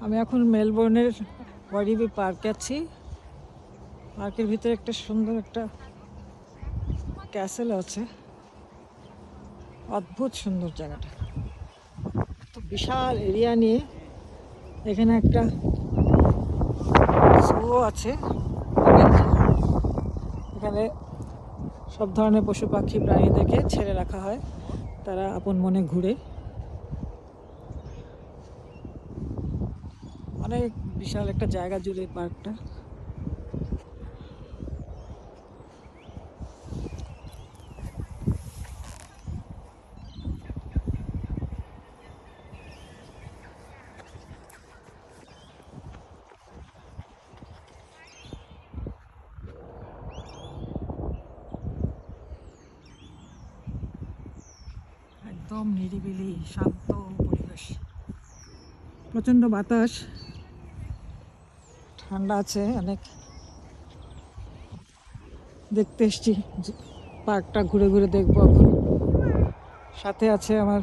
আমি এখন মেলবোর্নের ওয়ারিবি পার্কে আছি। পার্কের ভিতরে একটা সুন্দর একটা ক্যাসেল আছে, অদ্ভুত সুন্দর জায়গাটা। তো বিশাল এরিয়া নিয়ে এখানে একটা জু আছে। এখানে সব ধরনের পশু পাখি প্রাণীদেরকে ছেড়ে রাখা হয়, তারা আপন মনে ঘুরে। অনেক বিশাল একটা জায়গা জুড়ে পার্কটা। একদম নিরিবিলি শান্ত পরিবেশ, প্রচন্ড বাতাস, ঠান্ডা আছে অনেক। দেখতে এসছি পার্কটা, ঘুরে ঘুরে দেখবো এখন। সাথে আছে আমার